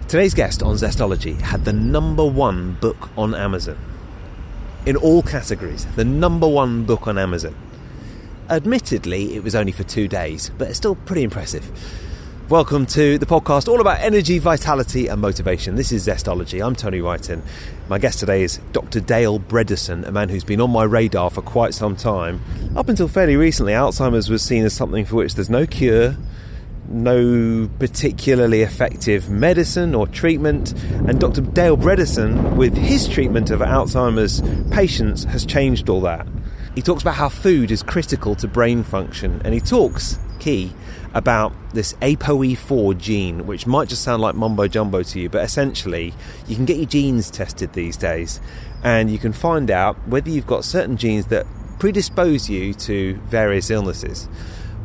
Today's guest on Zestology had the #1 book on Amazon. In all categories, the #1 book on Amazon. Admittedly, it was only for 2 days, but it's still pretty impressive. Welcome to the podcast all about energy, vitality and motivation. This is Zestology. I'm Tony Whiten. My guest today is Dr. Dale Bredesen, a man who's been on my radar for quite some time. Up until fairly recently, Alzheimer's was seen as something for which there's no cure, no particularly effective medicine or treatment, and Dr. Dale Bredesen, with his treatment of Alzheimer's patients, has changed all that. He talks about how food is critical to brain function, and he talks, key, about this ApoE4 gene, which might just sound like mumbo jumbo to you, but essentially you can get your genes tested these days, and you can find out whether you've got certain genes that predispose you to various illnesses.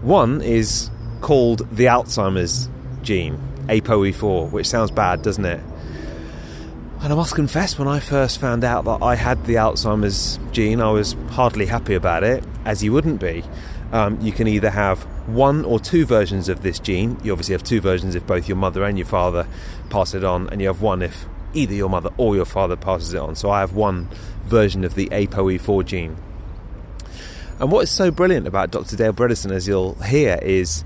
One is called the Alzheimer's gene, ApoE4, which sounds bad, doesn't it? And I must confess, when I first found out that I had the Alzheimer's gene, I was hardly happy about it, as you wouldn't be. You can either have one or two versions of this gene. You obviously have two versions if both your mother and your father pass it on, and you have one if either your mother or your father passes it on. So I have one version of the ApoE4 gene. And what is so brilliant about Dr. Dale Bredesen, as you'll hear, is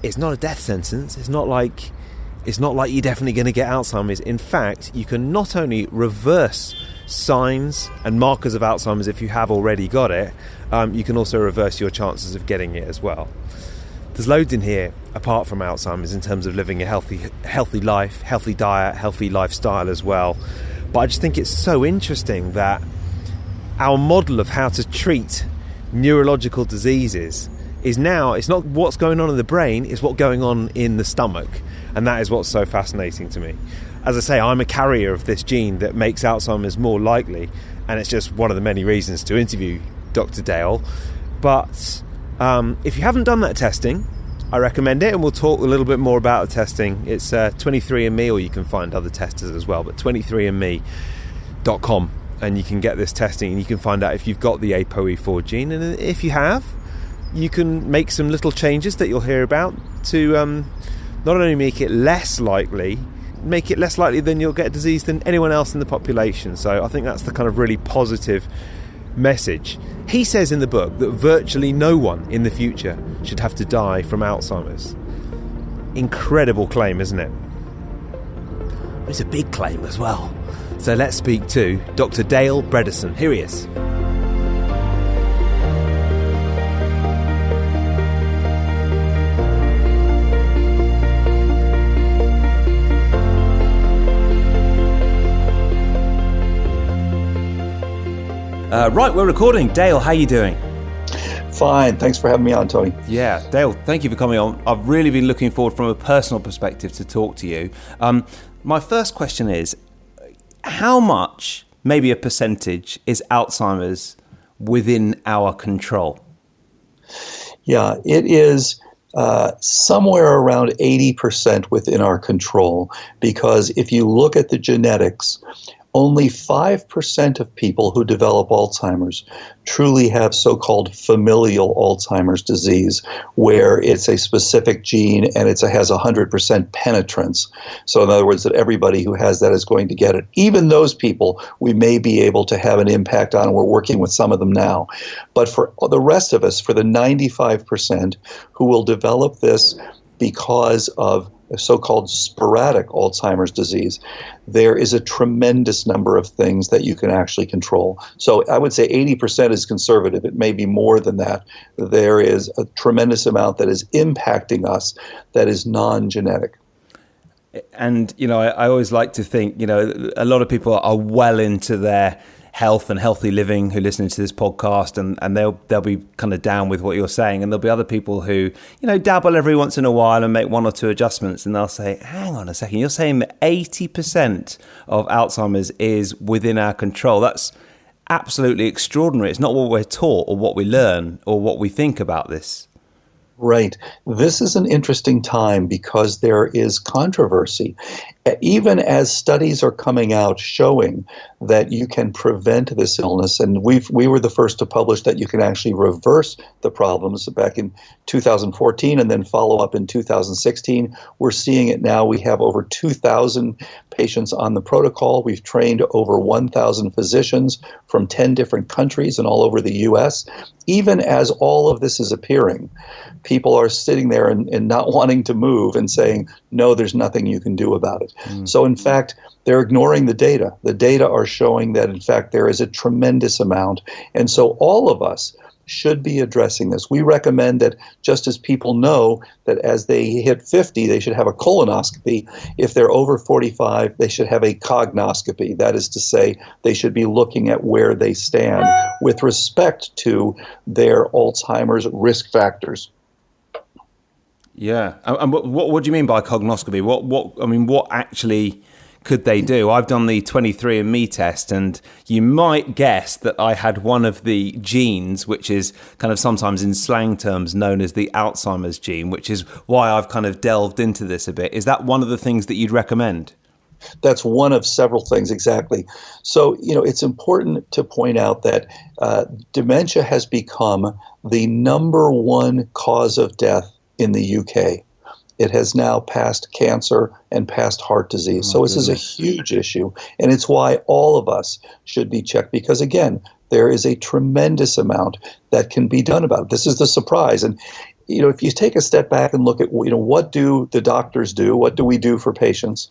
it's not a death sentence. It's not like you're definitely going to get Alzheimer's. In fact, you can not only reverse signs and markers of Alzheimer's if you have already got it, you can also reverse your chances of getting it as well. There's loads in here apart from Alzheimer's in terms of living a healthy life, healthy diet, healthy lifestyle as well. But I just think it's so interesting that our model of how to treat neurological diseases is now, it's not what's going on in the brain, it's what's going on in the stomach. And that is what's so fascinating to me. As I say, I'm a carrier of this gene that makes Alzheimer's more likely, and it's just one of the many reasons to interview Dr. Dale. But if you haven't done that testing, I recommend it, and we'll talk a little bit more about the testing. It's 23andMe, or you can find other testers as well, but 23andMe.com, and you can get this testing, and you can find out if you've got the ApoE4 gene, and if you have, you can make some little changes that you'll hear about to not only make it less likely than you'll get disease than anyone else in the population. So I think that's the kind of really positive message. He says in the book that virtually no one in the future should have to die from Alzheimer's. Incredible claim, isn't it? It's a big claim as well. So let's speak to Dr. Dale Bredesen. Here he is. Right, we're recording. Dale, how are you doing? Fine. Thanks for having me on, Tony. Yeah, Dale, thank you for coming on. I've really been looking forward from a personal perspective to talk to you. My first question is, how much, maybe a percentage, is Alzheimer's within our control? Yeah, it is somewhere around 80% within our control, because if you look at the genetics, only 5% of people who develop Alzheimer's truly have so-called familial Alzheimer's disease, where it's a specific gene and it has 100% penetrance. So in other words, that everybody who has that is going to get it. Even those people we may be able to have an impact on, and we're working with some of them now. But for the rest of us, for the 95% who will develop this because of so-called sporadic Alzheimer's disease, there is a tremendous number of things that you can actually control. So I would say 80% is conservative. It may be more than that. There is a tremendous amount that is impacting us that is non-genetic. And, I always like to think, a lot of people are well into their health and healthy living who listening to this podcast, and they'll be kind of down with what you're saying, and there'll be other people who dabble every once in a while and make one or two adjustments, and they'll say, hang on a second, you're saying that 80% of Alzheimer's is within our control. That's absolutely extraordinary. It's not what we're taught or what we learn or what we think about this. Right. This is an interesting time because there is controversy. even as studies are coming out showing that you can prevent this illness, and we were the first to publish that you can actually reverse the problems back in 2014 and then follow up in 2016. We're seeing it now. We have over 2,000 patients on the protocol. We've trained over 1,000 physicians from 10 different countries and all over the U.S. Even as all of this is appearing, people are sitting there and not wanting to move and saying, no, there's nothing you can do about it. So in fact, they're ignoring the data. The data are showing that, in fact, there is a tremendous amount. And so all of us should be addressing this. We recommend that just as people know that as they hit 50, they should have a colonoscopy, if they're over 45, they should have a cognoscopy. That is to say, they should be looking at where they stand with respect to their Alzheimer's risk factors. Yeah. And what do you mean by cognoscopy? What actually could they do? I've done the 23andMe test, and you might guess that I had one of the genes, which is kind of sometimes in slang terms known as the Alzheimer's gene, which is why I've kind of delved into this a bit. Is that one of the things that you'd recommend? That's one of several things, exactly. So, it's important to point out that dementia has become the number one cause of death in the UK. It has now passed cancer and passed heart disease. So this is a huge issue, and it's why all of us should be checked because, again, there is a tremendous amount that can be done about it. This is the surprise. And, if you take a step back and look at, what do the doctors do? What do we do for patients?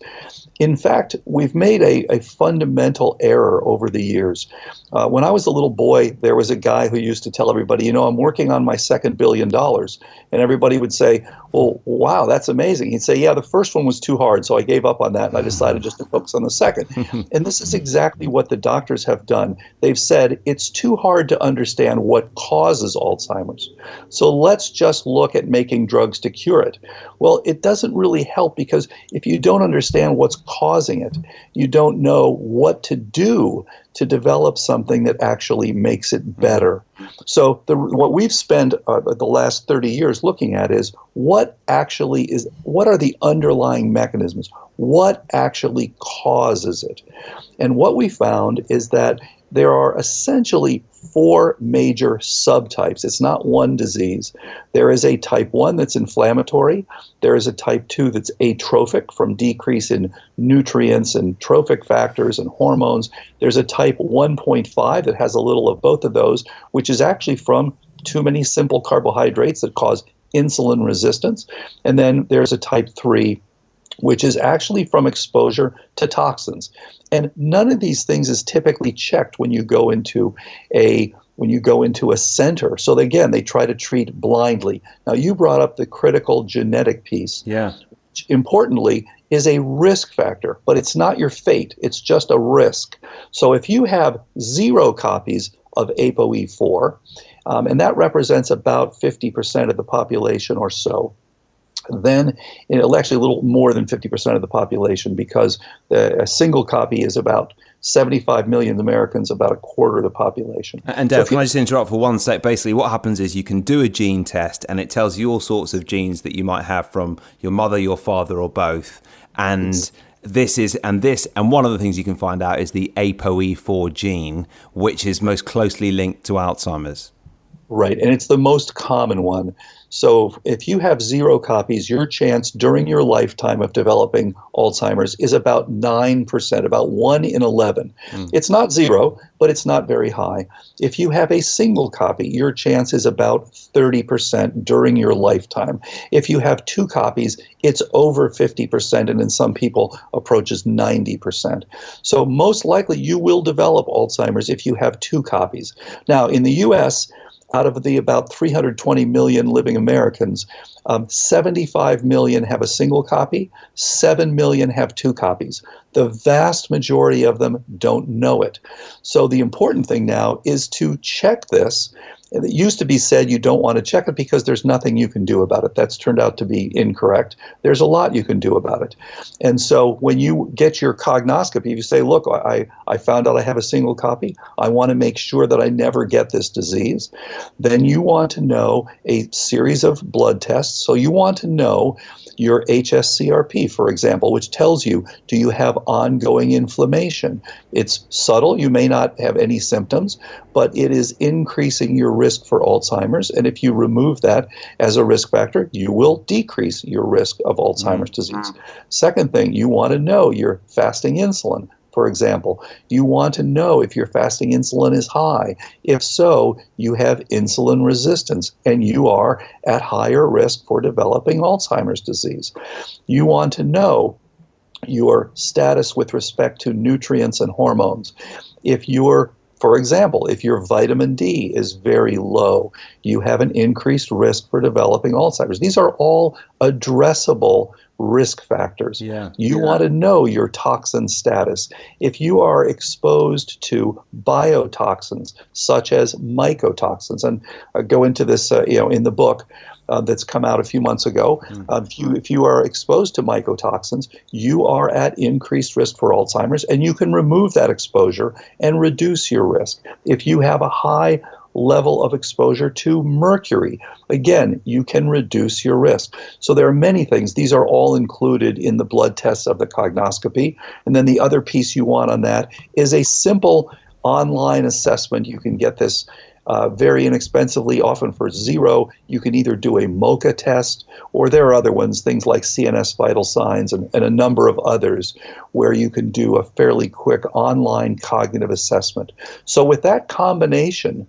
In fact, we've made a fundamental error over the years. When I was a little boy, there was a guy who used to tell everybody, I'm working on my second $1 billion. And everybody would say, well, wow, that's amazing. He'd say, yeah, the first one was too hard, so I gave up on that, and I decided just to focus on the second. And this is exactly what the doctors have done. They've said it's too hard to understand what causes Alzheimer's. So let's just look at making drugs to cure it. Well, it doesn't really help because if you don't understand what's causing it, you don't know what to do to develop something that actually makes it better. So what we've spent the last 30 years looking at is what are the underlying mechanisms? What actually causes it? And what we found is that there are essentially 4 major subtypes. It's not one disease. There is a type 1 that's inflammatory. There is a type 2 that's atrophic from decrease in nutrients and trophic factors and hormones. There's a type 1.5 that has a little of both of those, which is actually from too many simple carbohydrates that cause insulin resistance. And then there's a type 3, which is actually from exposure to toxins. And none of these things is typically checked when you go into a center. So again, they try to treat blindly. Now, you brought up the critical genetic piece. Yeah. Which, importantly, is a risk factor, but it's not your fate. It's just a risk. So if you have 0 copies of ApoE4, and that represents about 50% of the population or so, then it'll actually a little more than 50% of the population because a single copy is about 75 million Americans, about a quarter of the population. And Dave, can I just interrupt for one sec? Basically, what happens is you can do a gene test and it tells you all sorts of genes that you might have from your mother, your father, or both. And one of the things you can find out is the ApoE4 gene, which is most closely linked to Alzheimer's. Right, and it's the most common one. So if you have 0 copies, your chance during your lifetime of developing Alzheimer's is about 9%, about 1 in 11. It's not 0, but it's not very high. If you have a single copy, your chance is about 30% during your lifetime. If you have 2 copies, it's over 50%, and in some people approaches 90%. So most likely you will develop Alzheimer's if you have 2 copies. Now, in the U.S., out of the about 320 million living Americans, 75 million have a single copy, 7 million have 2 copies. The vast majority of them don't know it. So the important thing now is to check this It used to be said you don't want to check it because there's nothing you can do about it. That's turned out to be incorrect. There's a lot you can do about it. And so when you get your cognoscopy, you say, look, I found out I have a single copy. I want to make sure that I never get this disease. Then you want to know a series of blood tests. So you want to know your HSCRP, for example, which tells you, do you have ongoing inflammation? It's subtle. You may not have any symptoms, but it is increasing your risk for Alzheimer's. And if you remove that as a risk factor, you will decrease your risk of Alzheimer's disease. Second thing, you want to know your fasting insulin. For example, you want to know if your fasting insulin is high. If so, you have insulin resistance and you are at higher risk for developing Alzheimer's disease. You want to know your status with respect to nutrients and hormones. For example, if your vitamin D is very low, you have an increased risk for developing Alzheimer's. These are all addressable risk factors. You want to know your toxin status. If you are exposed to biotoxins such as mycotoxins, and I go into this in the book that's come out a few months ago, if you are exposed to mycotoxins, you are at increased risk for Alzheimer's, and you can remove that exposure and reduce your risk. If you have a high level of exposure to mercury, again, you can reduce your risk. So there are many things. These are all included in the blood tests of the cognoscopy. And then the other piece you want on that is a simple online assessment. You can get this very inexpensively, often for $0. You can either do a MOCA test, or there are other ones, things like CNS vital signs and a number of others, where you can do a fairly quick online cognitive assessment. So with that combination,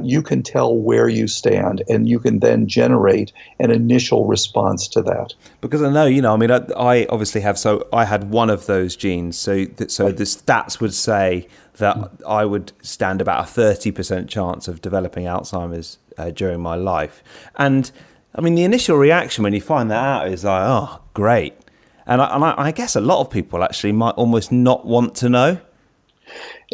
you can tell where you stand, and you can then generate an initial response to that. Because I know, I obviously have, so I had one of those genes. So the stats would say that I would stand about a 30% chance of developing Alzheimer's during my life. And I mean, the initial reaction when you find that out is like, oh, great. And I guess a lot of people actually might almost not want to know.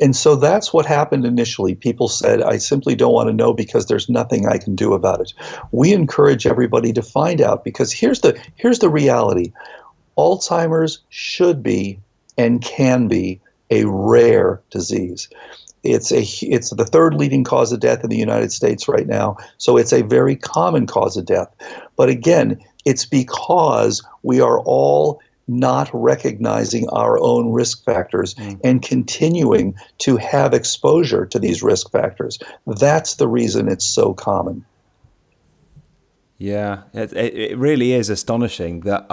And so that's what happened initially. People said, I simply don't want to know because there's nothing I can do about it. We encourage everybody to find out, because here's the reality. Alzheimer's should be and can be a rare disease. It's the third leading cause of death in the United States right now, so it's a very common cause of death. But again, it's because we are all not recognizing our own risk factors and continuing to have exposure to these risk factors. That's the reason it's so common. Yeah, it really is astonishing that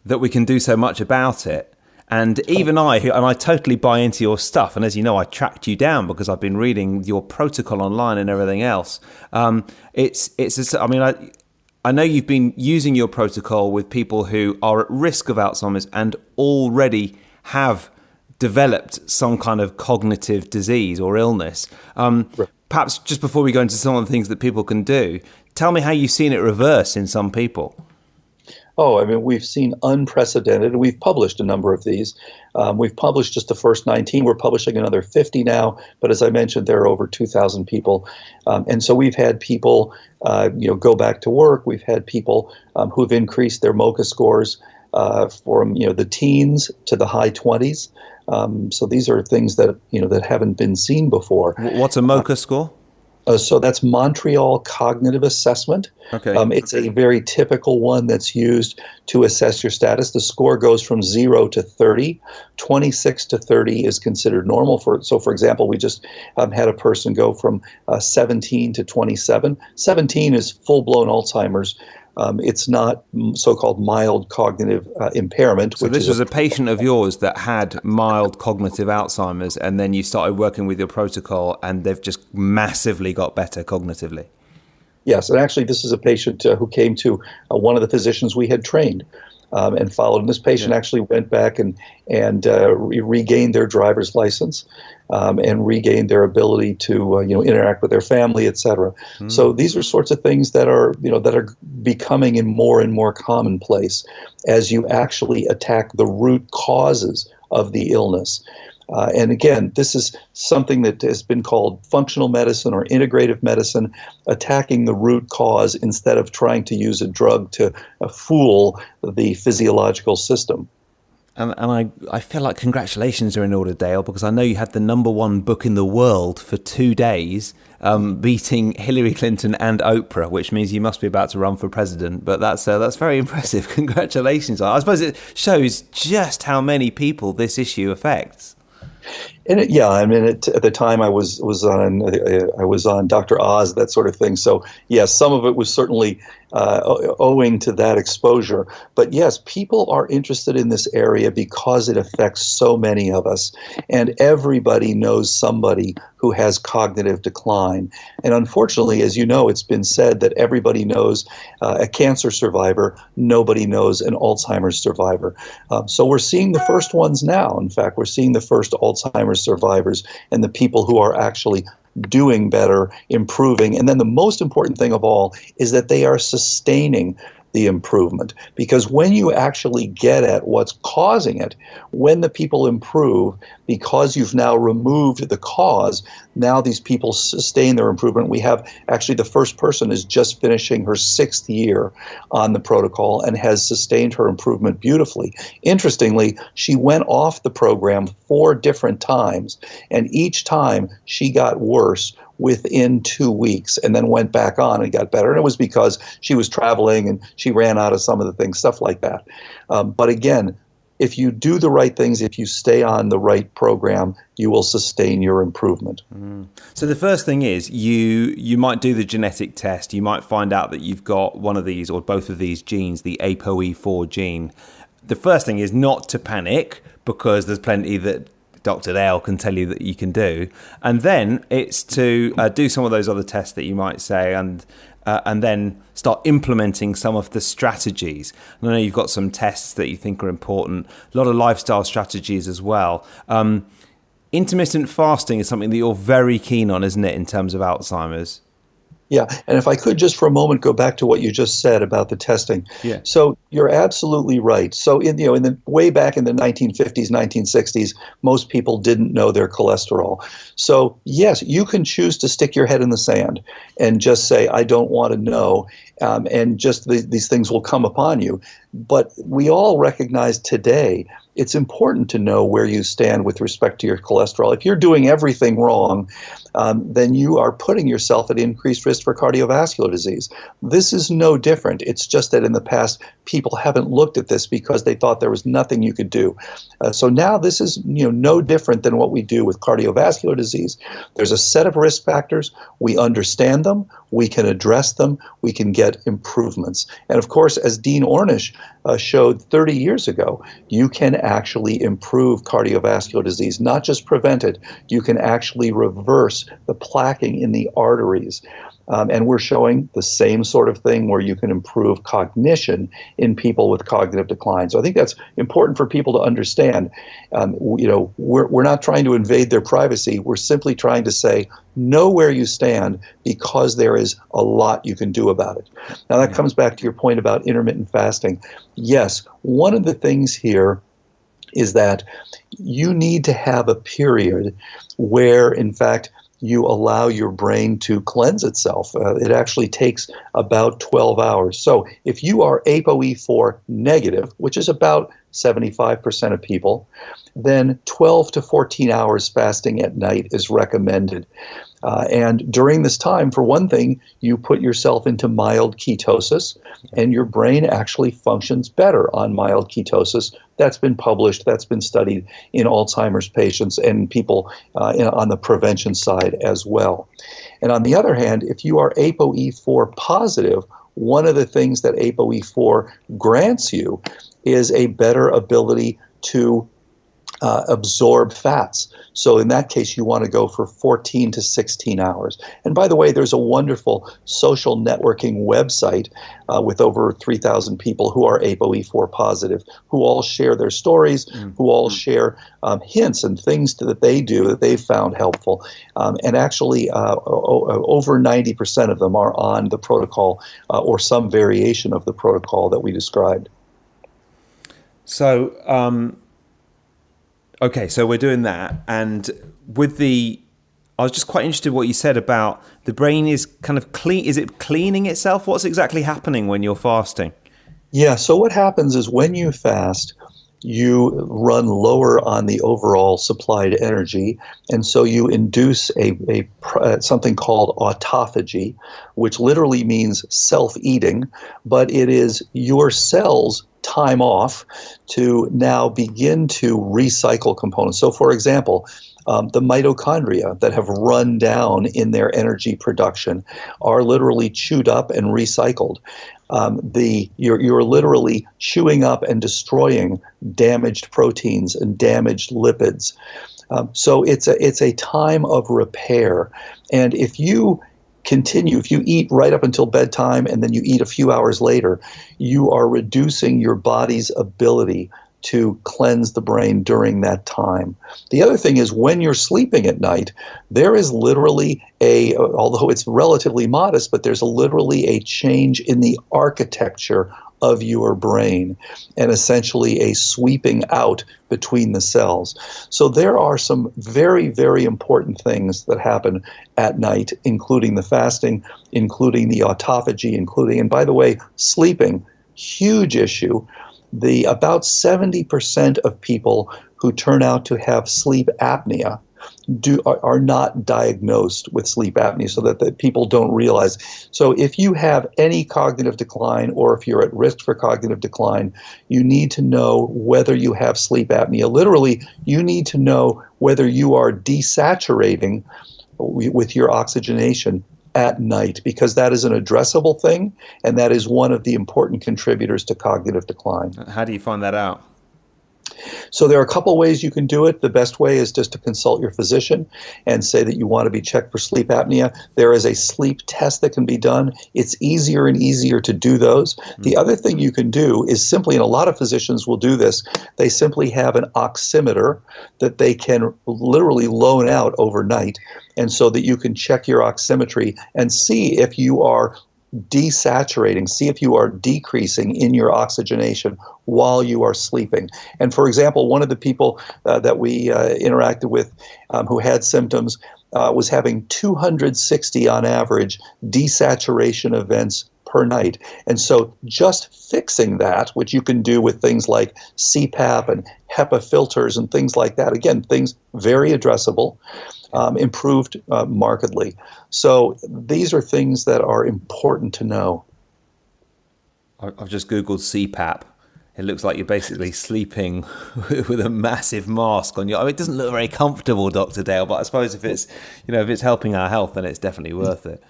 that we can do so much about it. And even I totally buy into your stuff. And as you know, I tracked you down because I've been reading your protocol online and everything else. I know you've been using your protocol with people who are at risk of Alzheimer's and already have developed some kind of cognitive disease or illness. Perhaps just before we go into some of the things that people can do, tell me how you've seen it reverse in some people. Oh, I mean, we've seen unprecedented. We've published a number of these. We've published just the first 19. We're publishing another 50 now. But as I mentioned, there are over 2,000 people. And so we've had people, go back to work. We've had people who've increased their MOCA scores from, the teens to the high 20s. So these are things that, that haven't been seen before. What's a MOCA score? So that's Montreal Cognitive Assessment. Okay. It's a very typical one that's used to assess your status. The score goes from 0 to 30. 26 to 30 is considered normal. So, for example, we just had a person go from 17 to 27. 17 is full-blown Alzheimer's. It's not so-called mild cognitive impairment. So this was a patient of yours that had mild cognitive Alzheimer's, and then you started working with your protocol, and they've just massively got better cognitively. Yes, and actually this is a patient who came to one of the physicians we had trained and followed. And this patient actually went back and regained their driver's license and regained their ability to interact with their family, et cetera. So these are sorts of things that are becoming and more commonplace as you actually attack the root causes of the illness. And again, this is something that has been called functional medicine or integrative medicine, attacking the root cause instead of trying to use a drug to fool the physiological system. And I feel like congratulations are in order, Dale, because I know you had the #1 book in the world for 2 days, beating Hillary Clinton and Oprah, which means you must be about to run for president. But that's very impressive. Congratulations. I suppose it shows just how many people this issue affects. And at the time I was on Dr. Oz, that sort of thing. So yes, some of it was certainly owing to that exposure. But yes, people are interested in this area because it affects so many of us, and everybody knows somebody who has cognitive decline. And unfortunately, as you know, it's been said that everybody knows a cancer survivor, nobody knows an Alzheimer's survivor. So we're seeing the first ones now. In fact, we're seeing the first Alzheimer's survivors and the people who are actually doing better, improving. And then the most important thing of all is that they are sustaining the improvement. Because when you actually get at what's causing it, when the people improve, because you've now removed the cause, now these people sustain their improvement. We have actually the first person is just finishing her 6th year on the protocol and has sustained her improvement beautifully. Interestingly, she went off the program 4 different times, and each time she got worse within 2 weeks and then went back on and got better. And it was because she was traveling and she ran out of some of the things, stuff like that. But again, if you do the right things, if you stay on the right program, you will sustain your improvement. So the first thing is you might do the genetic test. You might find out that you've got one of these or both of these genes, the ApoE4 gene. The first thing is not to panic, because there's plenty that Dr. Dale can tell you that you can do. And then it's to do some of those other tests that you might say, and then start implementing some of the strategies. And I know you've got some tests that you think are important, a lot of lifestyle strategies as well. Intermittent fasting is something that you're very keen on, isn't it, in terms of Alzheimer's? Yeah, and if I could just for a moment go back to what you just said about the testing. Yeah. So you're absolutely right. So in the way back in the 1950s, 1960s, most people didn't know their cholesterol. So yes, you can choose to stick your head in the sand and just say, I don't want to know, and just these things will come upon you. But we all recognize today it's important to know where you stand with respect to your cholesterol. If you're doing everything wrong, then you are putting yourself at increased risk for cardiovascular disease. This is no different. It's just that in the past, people haven't looked at this because they thought there was nothing you could do. So now this is no different than what we do with cardiovascular disease. There's a set of risk factors. We understand them. We can address them. We can get improvements. And of course, as Dean Ornish showed 30 years ago, you can actually improve cardiovascular disease, not just prevent it. You can actually reverse the plaquing in the arteries. And we're showing the same sort of thing where you can improve cognition in people with cognitive decline. So I think that's important for people to understand. We're not trying to invade their privacy. We're simply trying to say, know where you stand, because there is a lot you can do about it. Now that comes back to your point about intermittent fasting. Yes, one of the things here is that you need to have a period where, in fact, you allow your brain to cleanse itself. It actually takes about 12 hours. So if you are ApoE4 negative, which is about 75% of people, then 12 to 14 hours fasting at night is recommended. And during this time, for one thing, you put yourself into mild ketosis, and your brain actually functions better on mild ketosis. That's been published, that's been studied in Alzheimer's patients and people on the prevention side as well. And on the other hand, if you are ApoE4 positive, one of the things that ApoE4 grants you is a better ability to absorb fats. So in that case, you want to go for 14 to 16 hours. And by the way, there's a wonderful social networking website with over 3,000 people who are ApoE4 positive, who all share their stories, who all share hints and things that they do that they've found helpful. And actually, over 90% of them are on the protocol or some variation of the protocol that we described. So, Okay, so we're doing that. And I was just quite interested what you said about the brain is kind of clean. Is it cleaning itself? What's exactly happening when you're fasting? Yeah, so what happens is when you fast, you run lower on the overall supplied energy, and so you induce something called autophagy, which literally means self-eating, but it is your cells time off to now begin to recycle components. So, for example, the mitochondria that have run down in their energy production are literally chewed up and recycled. You're literally chewing up and destroying damaged proteins and damaged lipids. So it's a time of repair. And if you eat right up until bedtime and then you eat a few hours later, you are reducing your body's ability to cleanse the brain during that time. The other thing is when you're sleeping at night, there is literally although it's relatively modest, but there's literally a change in the architecture of your brain and essentially a sweeping out between the cells. So there are some very, very important things that happen at night, including the fasting, including the autophagy, and by the way, sleeping, huge issue. About 70% of people who turn out to have sleep apnea are not diagnosed with sleep apnea, so that people don't realize. So if you have any cognitive decline, or if you're at risk for cognitive decline, you need to know whether you have sleep apnea. Literally, you need to know whether you are desaturating with your oxygenation at night, because that is an addressable thing, and that is one of the important contributors to cognitive decline. How do you find that out? So there are a couple ways you can do it. The best way is just to consult your physician and say that you want to be checked for sleep apnea. There is a sleep test that can be done. It's easier and easier to do those. The other thing you can do is simply, and a lot of physicians will do this, they simply have an oximeter that they can literally loan out overnight, and so that you can check your oximetry and see if you are desaturating, see if you are decreasing in your oxygenation while you are sleeping. And for example, one of the people that we interacted with who had symptoms was having 260 on average desaturation events per night. And so just fixing that, which you can do with things like CPAP and HEPA filters and things like that, again, things very addressable, improved markedly. So these are things that are important to know. I've just Googled CPAP. It looks like you're basically sleeping with a massive mask on you. I mean, it doesn't look very comfortable, Dr. Dale, but I suppose if it's helping our health, then it's definitely worth it.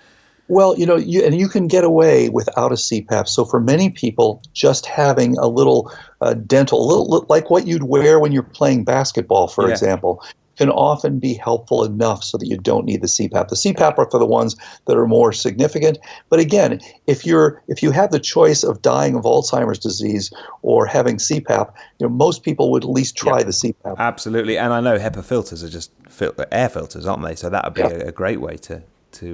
Well, you can get away without a CPAP. So for many people, just having a little dental, like what you'd wear when you're playing basketball, for example, can often be helpful enough so that you don't need the CPAP. The CPAP are for the ones that are more significant. But again, if you have the choice of dying of Alzheimer's disease or having CPAP, most people would at least try the CPAP. Absolutely, and I know HEPA filters are just air filters, aren't they? So that would be a great way to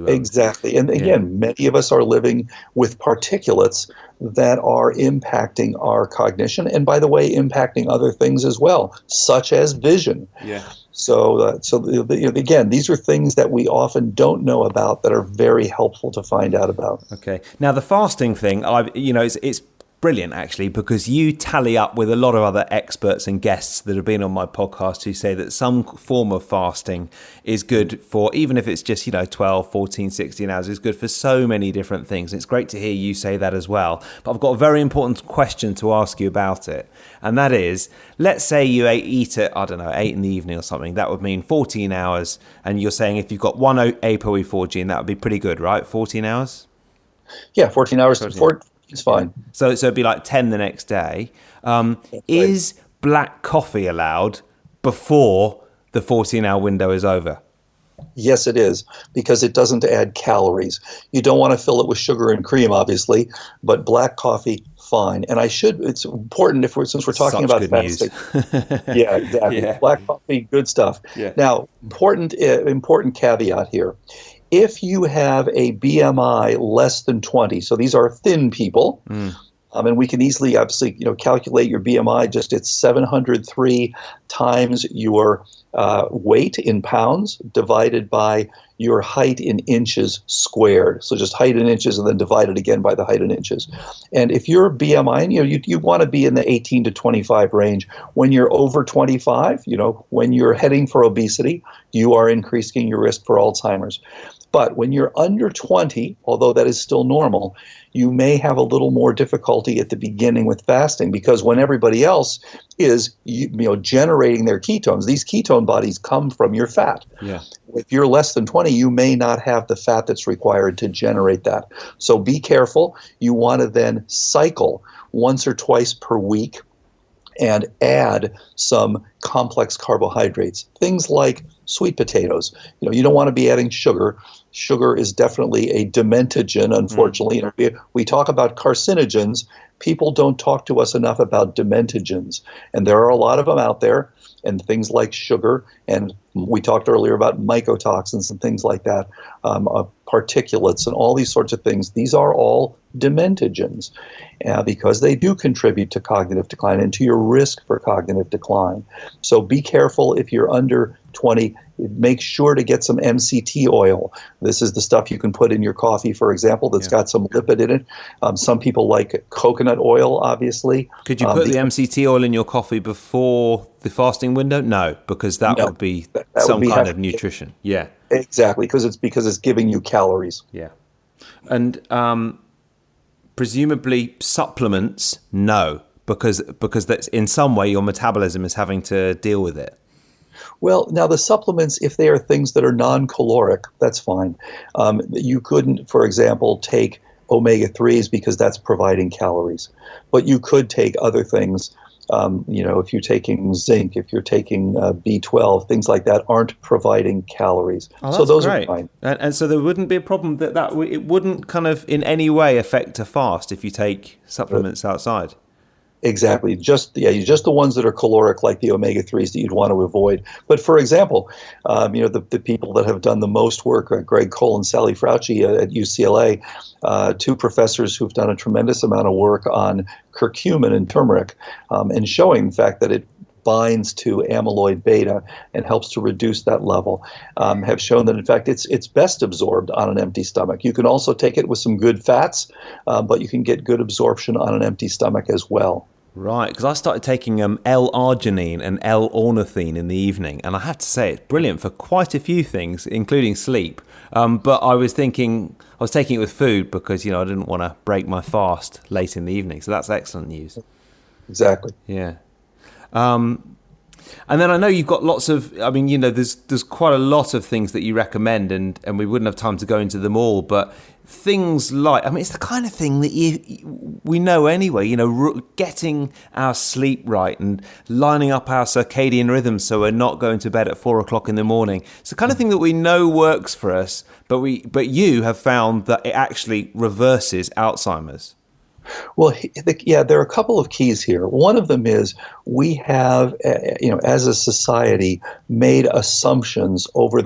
exactly. And again, many of us are living with particulates that are impacting our cognition, and by the way, impacting other things as well, such as vision. Yeah. So again, these are things that we often don't know about that are very helpful to find out about. Okay. Now the fasting thing, it's brilliant actually, because you tally up with a lot of other experts and guests that have been on my podcast who say that some form of fasting is good for, even if it's just 12, 14, 16 hours, is good for so many different things. It's great to hear you say that as well. But I've got a very important question to ask you about it, and that is, let's say you eat at 8 in the evening or something. That would mean 14 hours, and you're saying if you've got one ApoE4 gene, that would be pretty good, right? 14 hours? Yeah, 14 hours. 14. It's fine. So it'd be like 10 the next day. Is black coffee allowed before the 14-hour window is over? Yes, it is, because it doesn't add calories. You don't want to fill it with sugar and cream, obviously, but black coffee, fine. And it's important since we're talking about fasting. Yeah, exactly. Yeah. Black coffee, good stuff. Yeah. Now, important caveat here. If you have a BMI less than 20, so these are thin people, And we can easily, obviously, calculate your BMI. Just it's 703 times your weight in pounds divided by your height in inches squared. So just height in inches and then divide it again by the height in inches. And if your BMI, you want to be in the 18 to 25 range. When you're over 25, when you're heading for obesity, you are increasing your risk for Alzheimer's. But when you're under 20, although that is still normal, you may have a little more difficulty at the beginning with fasting, because when everybody else is generating their ketones, these ketone bodies come from your fat. Yeah. If you're less than 20, you may not have the fat that's required to generate that. So be careful. You want to then cycle once or twice per week and add some complex carbohydrates, things like sweet potatoes. You don't want to be adding sugar. Sugar is definitely a dementagen, unfortunately. We talk about carcinogens. People don't talk to us enough about dementagens. And there are a lot of them out there, and things like sugar. And we talked earlier about mycotoxins and things like that, particulates and all these sorts of things. These are all dementagens because they do contribute to cognitive decline and to your risk for cognitive decline. So be careful if you're under 20. Make sure to get some MCT oil. This is the stuff you can put in your coffee, for example, that's got some lipid in it. Some people like coconut oil, obviously. Could you put the MCT oil in your coffee before the fasting window? No, because that would be some kind of nutrition. Yeah, exactly, because it's giving you calories. Yeah, and presumably supplements, no, because that's in some way your metabolism is having to deal with it. Well, now the supplements, if they are things that are non-caloric, that's fine. You couldn't, for example, take omega-3s because that's providing calories. But you could take other things, if you're taking zinc, if you're taking B12, things like that aren't providing calories. Oh, that's so those great. are fine. And so there wouldn't be a problem that it wouldn't kind of in any way affect a fast if you take supplements outside. Exactly. Just the ones that are caloric, like the omega-3s that you'd want to avoid. But for example, the people that have done the most work, Greg Cole and Sally Frauci at UCLA, two professors who've done a tremendous amount of work on curcumin and turmeric, and showing the fact that it binds to amyloid beta and helps to reduce that level, have shown that in fact it's best absorbed on an empty stomach. You can also take it with some good fats, but you can get good absorption on an empty stomach as well. Right, because I started taking L-arginine and L-ornithine in the evening, and I have to say it's brilliant for quite a few things, including sleep. But I was taking it with food because I didn't want to break my fast late in the evening. So that's excellent news. Exactly. Yeah. And then I know you've got lots of, there's quite a lot of things that you recommend, and we wouldn't have time to go into them all, but things like, it's the kind of thing that we know anyway, getting our sleep right and lining up our circadian rhythms so we're not going to bed at 4 o'clock in the morning. It's the kind of thing that we know works for us, but you have found that it actually reverses Alzheimer's. Well, there are a couple of keys here. One of them is we have, as a society, made assumptions over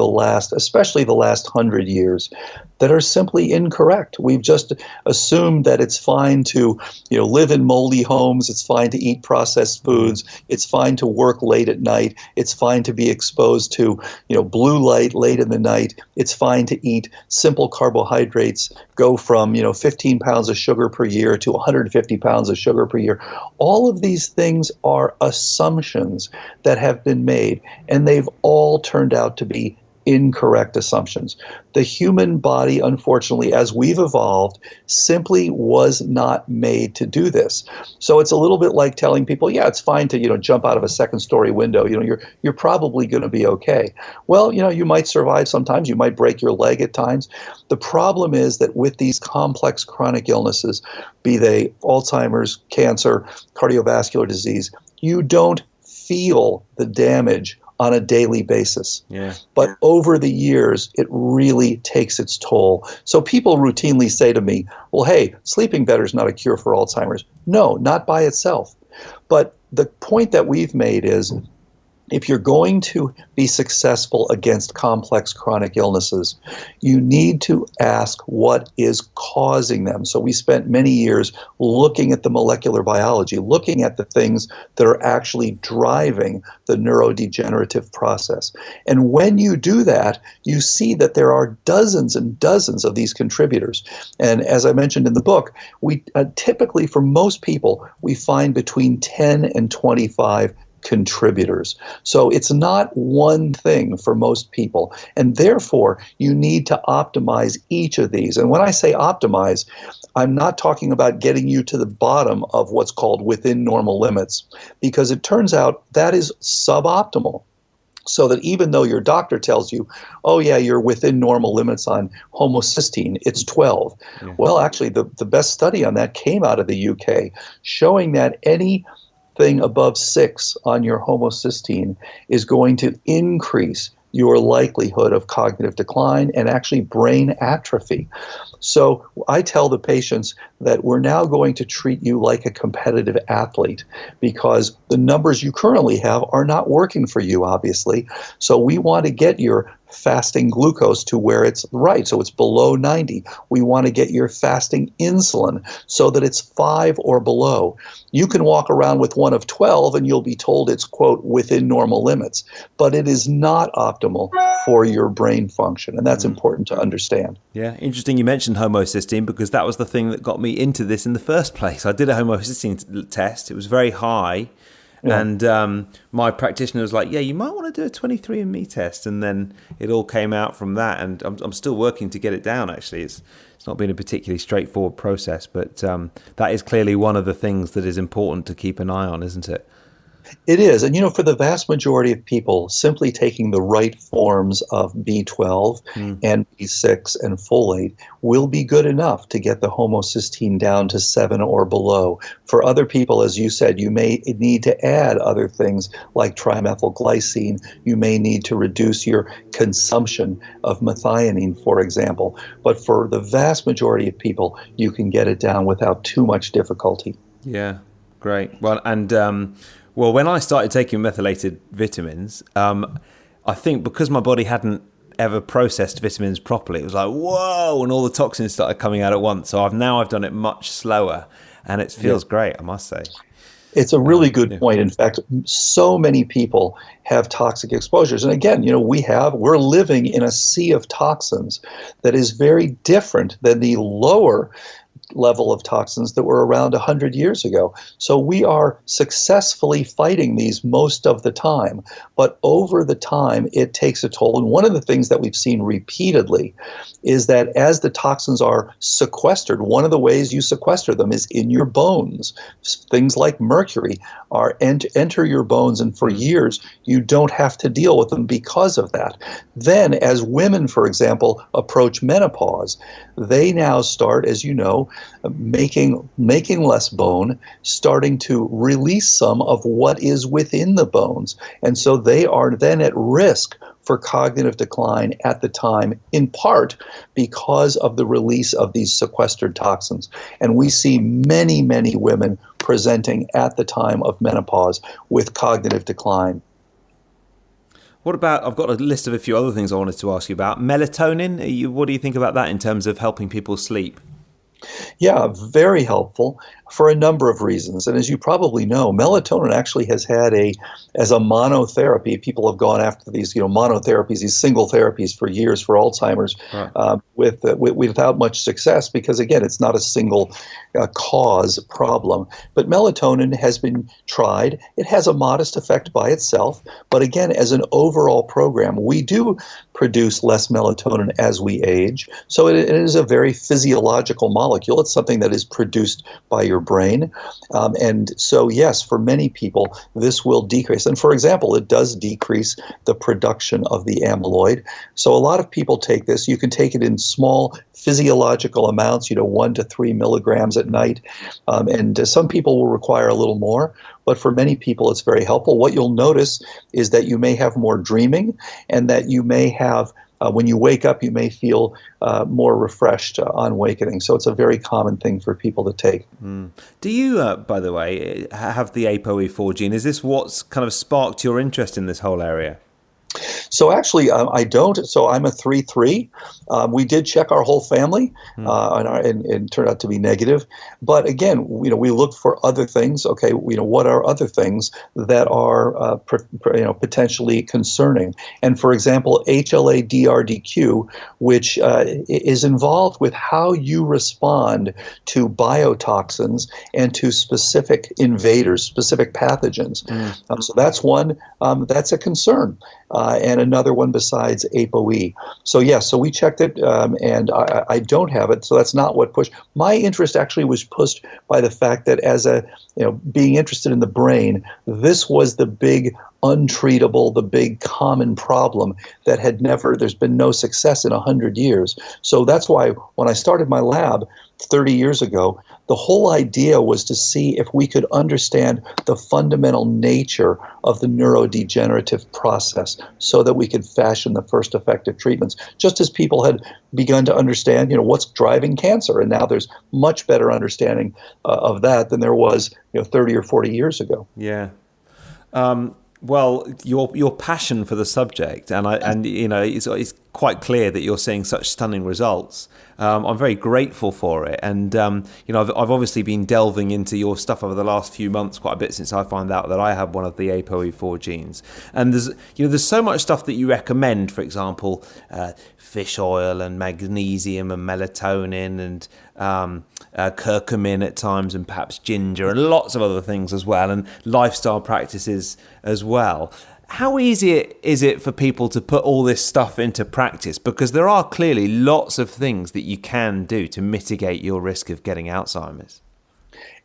especially the last 100 years, that are simply incorrect. We've just assumed that it's fine to, live in moldy homes. It's fine to eat processed foods. It's fine to work late at night. It's fine to be exposed to, blue light late in the night. It's fine to eat simple carbohydrates, go from, 15 pounds of sugar per year to 150 pounds of sugar per year. All of these things are assumptions that have been made, and they've all turned out to be incorrect assumptions. The human body, unfortunately, as we've evolved, simply was not made to do this. So it's a little bit like telling people, yeah, it's fine to, jump out of a second-story window. You're probably going to be okay. Well, you might survive sometimes. You might break your leg at times. The problem is that with these complex chronic illnesses, be they Alzheimer's, cancer, cardiovascular disease, you don't feel the damage on a daily basis. Yeah. But over the years, it really takes its toll. So people routinely say to me, well, hey, sleeping better is not a cure for Alzheimer's. No, not by itself. But the point that we've made is if you're going to be successful against complex chronic illnesses, you need to ask what is causing them. So we spent many years looking at the molecular biology, looking at the things that are actually driving the neurodegenerative process. And when you do that, you see that there are dozens and dozens of these contributors. And as I mentioned in the book, we typically, for most people, we find between 10 and 25 contributors. So it's not one thing for most people. And therefore, you need to optimize each of these. And when I say optimize, I'm not talking about getting you to the bottom of what's called within normal limits, because it turns out that is suboptimal. So that even though your doctor tells you, oh yeah, you're within normal limits on homocysteine, it's 12. Yeah. Well, actually, the best study on that came out of the UK, showing that anything above 6 on your homocysteine is going to increase your likelihood of cognitive decline and actually brain atrophy. So I tell the patients that we're now going to treat you like a competitive athlete, because the numbers you currently have are not working for you, obviously. So we want to get your fasting glucose to where it's right, so it's below 90. We want to get your fasting insulin so that it's 5 or below. You can walk around with one of 12 and you'll be told it's, quote, within normal limits, but it is not optimal for your brain function, and that's important to understand. Yeah, interesting you mentioned homocysteine, because that was the thing that got me into this in the first place. I did a homocysteine test. It was very high. Yeah. And my practitioner was like, yeah, you might want to do a 23andMe test. And then it all came out from that. And I'm still working to get it down, actually. It's not been a particularly straightforward process, but that is clearly one of the things that is important to keep an eye on, isn't it? It is. And, for the vast majority of people, simply taking the right forms of B12 and B6 and folate will be good enough to get the homocysteine down to 7 or below. For other people, as you said, you may need to add other things like trimethylglycine. You may need to reduce your consumption of methionine, for example. But for the vast majority of people, you can get it down without too much difficulty. Yeah, great. Well, and well, when I started taking methylated vitamins, I think because my body hadn't ever processed vitamins properly, it was like, whoa, and all the toxins started coming out at once. So I've done it much slower, and it feels great, I must say. It's a really good point. In fact, so many people have toxic exposures. And again, we're living in a sea of toxins that is very different than the lower level of toxins that were around 100 years ago. So we are successfully fighting these most of the time, but over the time it takes a toll. And one of the things that we've seen repeatedly is that as the toxins are sequestered, one of the ways you sequester them is in your bones. Things like mercury enter your bones, and for years you don't have to deal with them because of that. Then as women, for example, approach menopause, they now start, as you know, making less bone, starting to release some of what is within the bones. And so they are then at risk for cognitive decline at the time, in part because of the release of these sequestered toxins. And we see many, many women presenting at the time of menopause with cognitive decline. What about, I've got a list of a few other things I wanted to ask you about. Melatonin, what do you think about that in terms of helping people sleep? Yeah, very helpful for a number of reasons. And as you probably know, melatonin actually has had as a monotherapy, people have gone after these, monotherapies, these single therapies for years for Alzheimer's, right, without much success, because again, it's not a single cause problem. But melatonin has been tried. It has a modest effect by itself. But again, as an overall program, we do produce less melatonin as we age. So it is a very physiological molecule. It's something that is produced by your brain. And so, yes, for many people, this will decrease. And for example, it does decrease the production of the amyloid. So a lot of people take this. You can take it in small physiological amounts, 1 to 3 milligrams at night. And some people will require a little more. But for many people, it's very helpful. What you'll notice is that you may have more dreaming, and that you may have When you wake up, you may feel more refreshed on awakening. So it's a very common thing for people to take. Do you, by the way, have the ApoE4 gene? Is this what's kind of sparked your interest in this whole area? So actually, I don't. So I'm a 3-3. We did check our whole family, and it turned out to be negative. But again, we looked for other things. Okay, what are other things that are potentially concerning? And for example, HLA-DRDQ, which is involved with how you respond to biotoxins and to specific invaders, specific pathogens. So that's one that's a concern. And another one besides ApoE. So so we checked it, and I don't have it, so that's not what pushed. My interest actually was pushed by the fact that as being interested in the brain, this was the big untreatable, the big common problem that there's been no success in 100 years. So that's why when I started my lab 30 years ago, the whole idea was to see if we could understand the fundamental nature of the neurodegenerative process so that we could fashion the first effective treatments, just as people had begun to understand, what's driving cancer. And now there's much better understanding of that than there was, 30 or 40 years ago. Yeah. Well, your passion for the subject, and it's quite clear that you're seeing such stunning results. I'm very grateful for it, and I've obviously been delving into your stuff over the last few months quite a bit since I found out that I have one of the ApoE4 genes. And there's so much stuff that you recommend, for example, fish oil and magnesium and melatonin and curcumin at times, and perhaps ginger, and lots of other things as well, and lifestyle practices as well. How easy is it for people to put all this stuff into practice? Because there are clearly lots of things that you can do to mitigate your risk of getting Alzheimer's.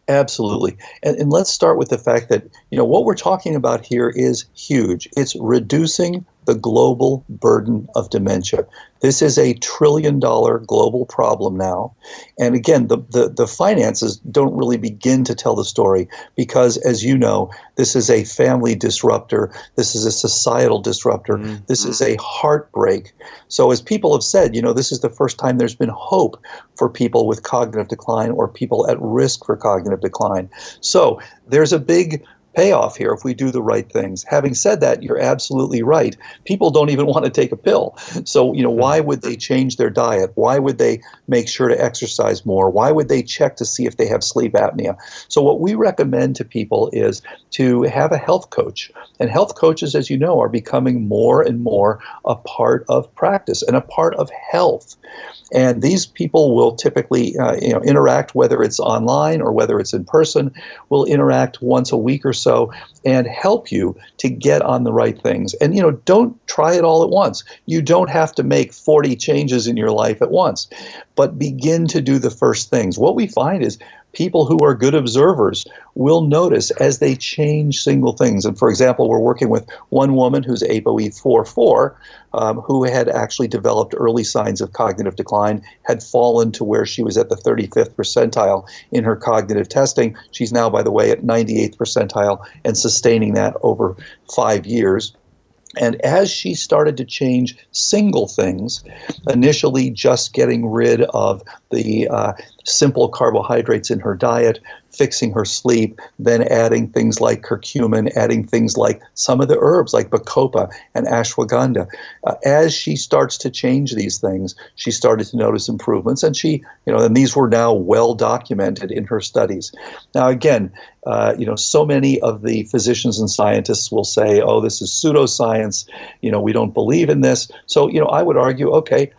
Absolutely. And let's start with the fact that, what we're talking about here is huge. It's reducing the global burden of dementia. This is a $1 trillion global problem now. And again, the finances don't really begin to tell the story because, as you know, this is a family disruptor. This is a societal disruptor. This is a heartbreak. So as people have said, this is the first time there's been hope for people with cognitive decline or people at risk for cognitive decline. So there's a big payoff here if we do the right things. Having said that, you're absolutely right. People don't even want to take a pill. So, why would they change their diet? Why would they make sure to exercise more? Why would they check to see if they have sleep apnea? So what we recommend to people is to have a health coach. And health coaches, as you know, are becoming more and more a part of practice and a part of health. And these people will typically interact, whether it's online or whether it's in person, will interact once a week or so and help you to get on the right things. And, don't try it all at once. You don't have to make 40 changes in your life at once, but begin to do the first things. What we find is people who are good observers will notice as they change single things. And for example, we're working with one woman who's ApoE4/4, who had actually developed early signs of cognitive decline, had fallen to where she was at the 35th percentile in her cognitive testing. She's now, by the way, at 98th percentile and sustaining that over 5 years. And as she started to change single things, initially just getting rid of the simple carbohydrates in her diet, fixing her sleep, then adding things like curcumin, adding things like some of the herbs like bacopa and ashwagandha. As she starts to change these things, she started to notice improvements, and and these were now well documented in her studies. Now, again, so many of the physicians and scientists will say, oh, this is pseudoscience, we don't believe in this. So, I would argue, okay,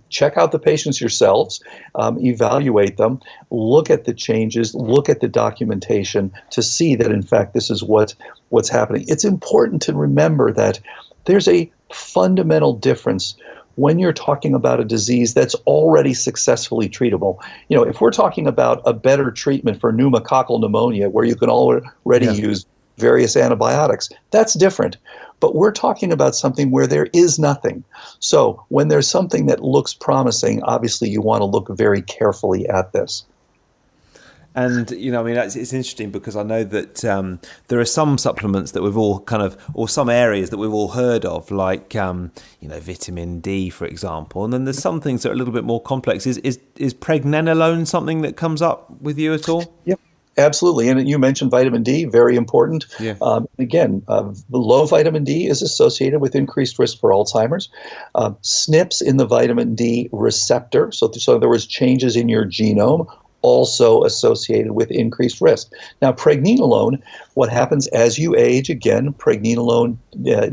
check out the patients yourselves, evaluate them, look at the changes, look at the documentation to see that, in fact, this is what's happening. It's important to remember that there's a fundamental difference when you're talking about a disease that's already successfully treatable. If we're talking about a better treatment for pneumococcal pneumonia where you can already use various antibiotics, that's different. But we're talking about something where there is nothing. So when there's something that looks promising, obviously you want to look very carefully at this. And, I mean, it's interesting because I know that there are some supplements that we've all or some areas that we've all heard of, like, vitamin D, for example. And then there's some things that are a little bit more complex. Is Pregnenolone something that comes up with you at all? Yep. Absolutely. And you mentioned vitamin D, very important. Yeah. Again, low vitamin D is associated with increased risk for Alzheimer's. SNPs in the vitamin D receptor, so in other words, changes in your genome, also associated with increased risk. Now, pregnenolone, what happens as you age, again, pregnenolone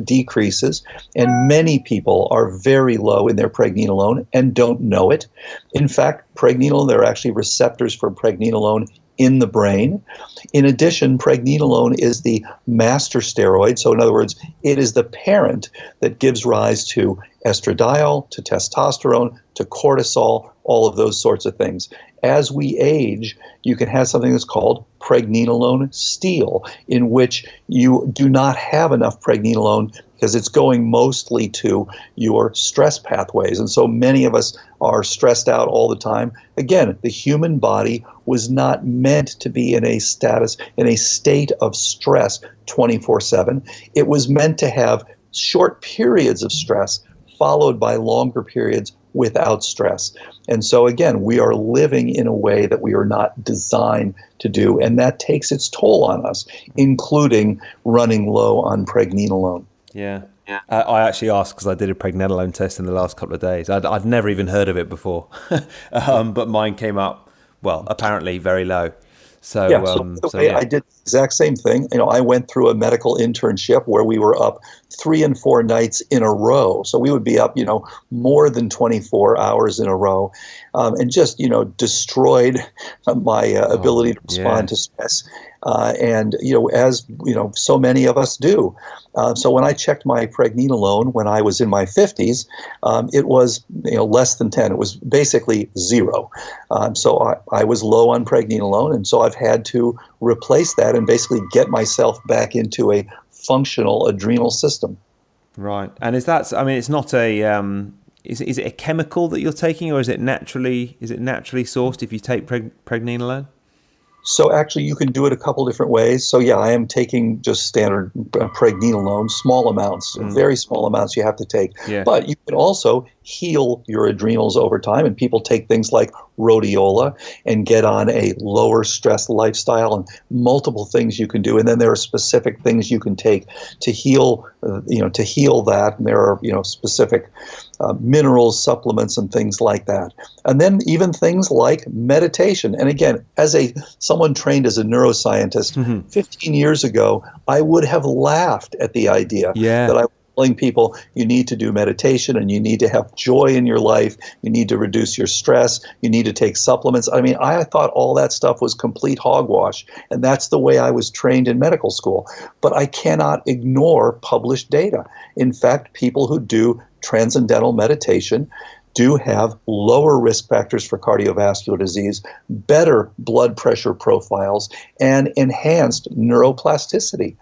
decreases, and many people are very low in their pregnenolone and don't know it. In fact, pregnenolone, there are actually receptors for pregnenolone in the brain. In addition, pregnenolone is the master steroid. So in other words, it is the parent that gives rise to estradiol, to testosterone, to cortisol, all of those sorts of things. As we age, you can have something that's called pregnenolone steal, in which you do not have enough pregnenolone because it's going mostly to your stress pathways. And so many of us are stressed out all the time. Again, the human body was not meant to be in a state of stress 24/7. It was meant to have short periods of stress followed by longer periods without stress. And so again, we are living in a way that we are not designed to do, and that takes its toll on us, including running low on pregnenolone. Yeah. I actually asked because I did a pregnenolone test in the last couple of days. I'd never even heard of it before, but mine came up, well, apparently very low. So, yeah, I did the exact same thing. I went through a medical internship where we were up 3 and 4 nights in a row. So we would be up, more than 24 hours in a row, and just, destroyed my ability to respond to stress. And as so many of us do. So when I checked my pregnenolone when I was in my 50s, it was less than 10. It was basically 0. So I was low on pregnenolone, and so I've had to replace that and basically get myself back into a functional adrenal system. Right. And is that? I mean, it's not a. Is it a chemical that you're taking, or is it naturally sourced if you take pregnenolone? So actually, you can do it a couple different ways. So yeah, I am taking just standard pregnenolone, small amounts, very small amounts you have to take. Yeah. But you can also heal your adrenals over time, and people take things like rhodiola and get on a lower stress lifestyle, and multiple things you can do. And then there are specific things you can take to heal, that. And there are, specific minerals, supplements, and things like that. And then even things like meditation. And again, as someone trained as a neuroscientist 15 years ago, I would have laughed at the idea that I was telling people you need to do meditation and you need to have joy in your life, you need to reduce your stress, you need to take supplements. I mean, I thought all that stuff was complete hogwash, and that's the way I was trained in medical school. But I cannot ignore published data. In fact, people who do transcendental meditation do have lower risk factors for cardiovascular disease, better blood pressure profiles, and enhanced neuroplasticity.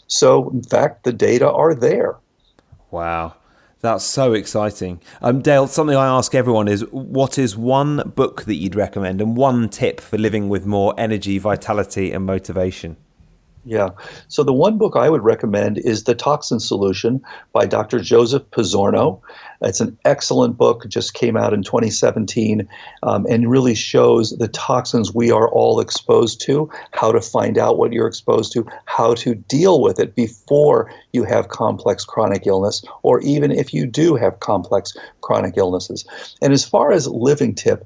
So, in fact, the data are there. Wow. That's so exciting. Dale, something I ask everyone is, what is one book that you'd recommend and one tip for living with more energy, vitality, and motivation? Yeah. So the one book I would recommend is The Toxin Solution by Dr. Joseph Pizzorno. It's an excellent book, just came out in 2017, and really shows the toxins we are all exposed to, how to find out what you're exposed to, how to deal with it before you have complex chronic illness, or even if you do have complex chronic illnesses. And as far as living tip,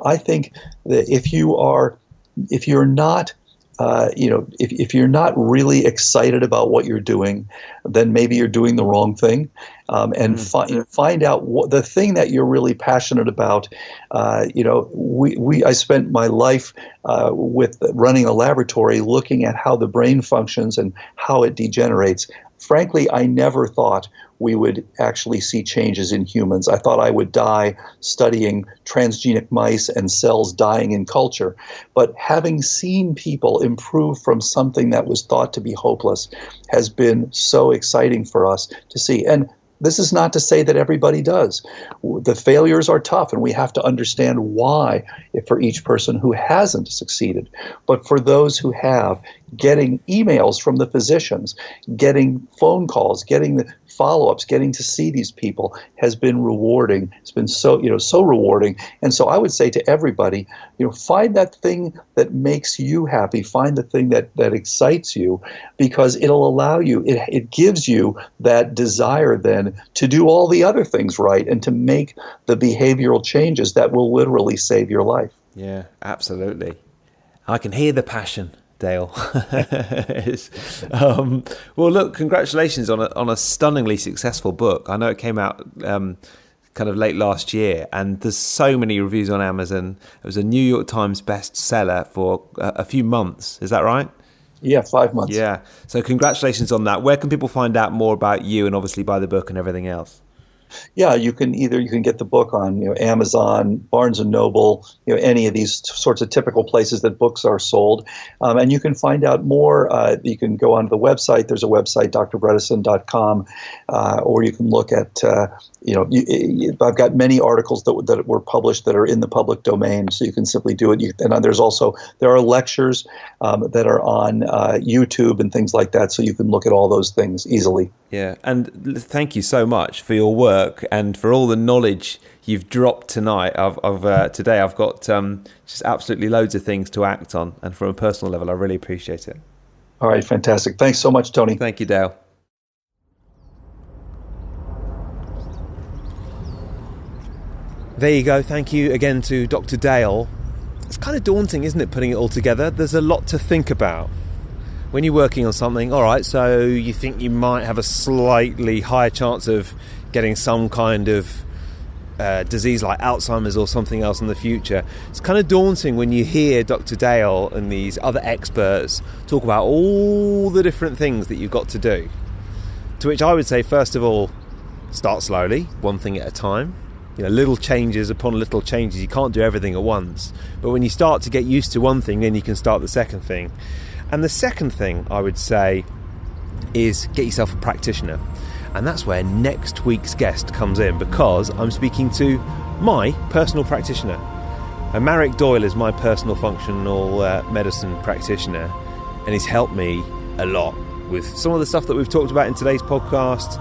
I think that if you're not if you're not really excited about what you're doing, then maybe you're doing the wrong thing. And find out the thing that you're really passionate about. I spent my life with running a laboratory looking at how the brain functions and how it degenerates. Frankly, I never thought we would actually see changes in humans. I thought I would die studying transgenic mice and cells dying in culture. But having seen people improve from something that was thought to be hopeless has been so exciting for us to see. And this is not to say that everybody does. The failures are tough, and we have to understand why for each person who hasn't succeeded. But for those who have, getting emails from the physicians, getting phone calls, getting the follow-ups, getting to see these people has been rewarding. It's been so rewarding. And so I would say to everybody, find that thing that makes you happy, find the thing that excites you, because it'll allow you, it gives you that desire then to do all the other things right and to make the behavioral changes that will literally save your life. Yeah, absolutely. I can hear the passion, Dale. Well, look, congratulations on a stunningly successful book. I know it came out kind of late last year, and there's so many reviews on Amazon. It was a New York Times bestseller for a few months. Is that right? Yeah, 5 months. Yeah. So congratulations on that. Where can people find out more about you and obviously buy the book and everything else? Yeah, you can get the book on Amazon, Barnes and Noble, any of these sorts of typical places that books are sold, and you can find out more. You can go onto the website. There's a website, drbredesen.com, or you can look at. I've got many articles that were published that are in the public domain, so you can simply do it. And there are lectures that are on YouTube and things like that, so you can look at all those things easily. Yeah, and thank you so much for your work and for all the knowledge you've dropped tonight. Today I've got just absolutely loads of things to act on, and from a personal level, I really appreciate it. All right, fantastic. Thanks so much, Tony. Thank you, Dale. There you go. Thank you again to Dr. Dale. It's kind of daunting, isn't it, putting it all together? There's a lot to think about. When you're working on something, all right, so you think you might have a slightly higher chance of getting some kind of disease like Alzheimer's or something else in the future. It's kind of daunting when you hear Dr. Dale and these other experts talk about all the different things that you've got to do. To which I would say, first of all, start slowly, one thing at a time. Little changes upon little changes. You can't do everything at once. But when you start to get used to one thing, then you can start the second thing. And the second thing I would say is get yourself a practitioner. And that's where next week's guest comes in, because I'm speaking to my personal practitioner. And Marek Doyle is my personal functional medicine practitioner, and he's helped me a lot with some of the stuff that we've talked about in today's podcast,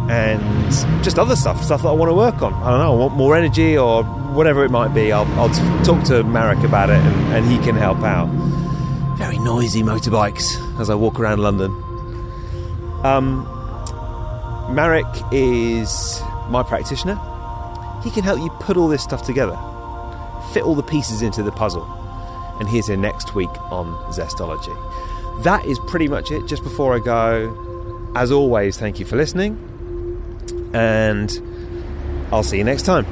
and just other stuff that I want to work on. I don't know, I want more energy or whatever it might be. I'll talk to Marek about it, and he can help out. Very noisy motorbikes as I walk around London. Marek is my practitioner. He can help you put all this stuff together, fit all the pieces into the puzzle. And he's here next week on Zestology. That is pretty much it. Just before I go, as always, thank you for listening, and I'll see you next time.